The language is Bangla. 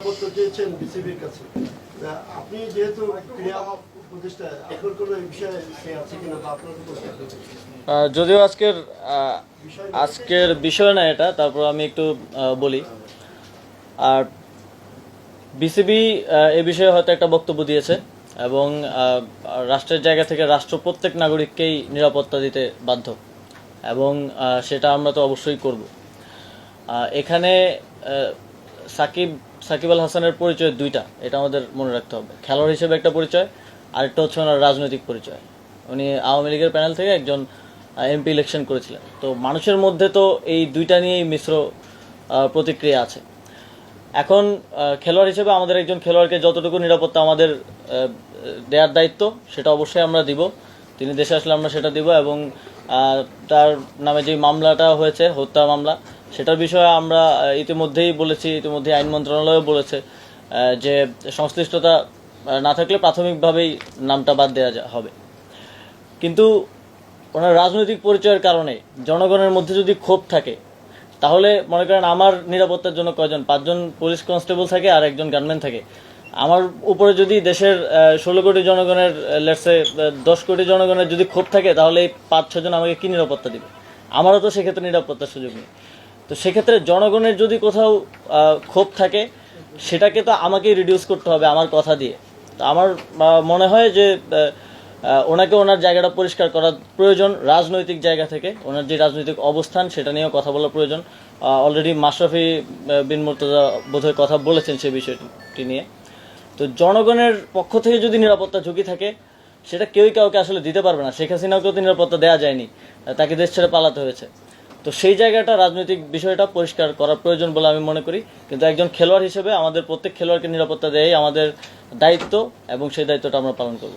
নিরাপত্তা চেয়েছেন বিসিবির কাছে। আপনি যেহেতু ক্রীড়া প্রতিষ্ঠা, আপনার কোনো বিষয়ে আছে কিনা বা আপনার যদিও আজকের বিষয় না এটা, তারপর আমি একটু বলি। আর বিসিবি এ বিষয়ে হয়তো একটা বক্তব্য দিয়েছে এবং রাষ্ট্রের জায়গা থেকে রাষ্ট্র প্রত্যেক নাগরিককেই নিরাপত্তা দিতে বাধ্য এবং সেটা আমরা তো অবশ্যই করব। এখানে সাকিব আল হাসানের পরিচয় দুইটা, এটা আমাদের মনে রাখতে হবে। খেলোয়াড় হিসেবে একটা পরিচয়, আরেকটা হচ্ছে ওনার রাজনৈতিক পরিচয়। উনি আওয়ামী লীগের প্যানেল থেকে একজন এমপি ইলেকশন করেছিলেন। তো মানুষের মধ্যে তো এই দুইটা নিয়েই মিশ্র প্রতিক্রিয়া আছে। এখন খেলোয়াড় হিসেবে আমাদের একজন খেলোয়াড়কে যতটুকু নিরাপত্তা আমাদের দেওয়ার দায়িত্ব, সেটা অবশ্যই আমরা দিব। তিনি দেশে আসলে আমরা সেটা দিব এবং তার নামে যে মামলাটা হয়েছে, হত্যা মামলা, সেটার বিষয়ে আমরা ইতিমধ্যেই বলেছি, ইতিমধ্যে আইন মন্ত্রণালয়ও বলেছে যে সংশ্লিষ্টতা না থাকলে প্রাথমিকভাবেই নামটা বাদ দেওয়া হবে। কিন্তু ওনার রাজনৈতিক পরিচয়ের কারণে জনগণের মধ্যে যদি ক্ষোভ থাকে, তাহলে মনে করেন আমার নিরাপত্তার জন্য কয়জন, 5 জন পুলিশ কনস্টেবল থাকে আর একজন গানম্যান থাকে। আমার উপরে যদি দেশের 16 কোটি জনগণের, লেটসে 10 কোটি জনগণের যদি ক্ষোভ থাকে, তাহলে এই 5-6 জন আমাকে কি নিরাপত্তা দিবে? আমারও তো সেক্ষেত্রে নিরাপত্তার সুযোগ নেই। তো সেক্ষেত্রে জনগণের যদি কোথাও ক্ষোভ থাকে, সেটাকে তো আমাকেই রিডিউস করতে হবে আমার কথা দিয়ে। তো আমার মনে হয় যে ওনাকে ওনার জায়গাটা পরিষ্কার করা প্রয়োজন। রাজনৈতিক জায়গা থেকে ওনার যে রাজনৈতিক অবস্থান, সেটা নিয়েও কথা বলা প্রয়োজন। অলরেডি মাশরাফি বিন মুর্তজা বোধহয় কথা বলেছেন সে বিষয়টি নিয়ে। তো জনগণের পক্ষ থেকে যদি নিরাপত্তা ঝুঁকি থাকে, সেটা কেউই কাউকে আসলে দিতে পারবে না। শেখ হাসিনাকেও তো নিরাপত্তা দেওয়া যায়নি, তাকে দেশ ছেড়ে পালাতে হয়েছে। তো সেই জায়গাটা, রাজনৈতিক বিষয়টা পরিষ্কার করা প্রয়োজন বলে আমি মনে করি। কিন্তু একজন খেলোয়াড় হিসেবে আমাদের প্রত্যেক খেলোয়াড়কে নিরাপত্তা দেওয়াই আমাদের দায়িত্ব এবং সেই দায়িত্বটা আমরা পালন করব।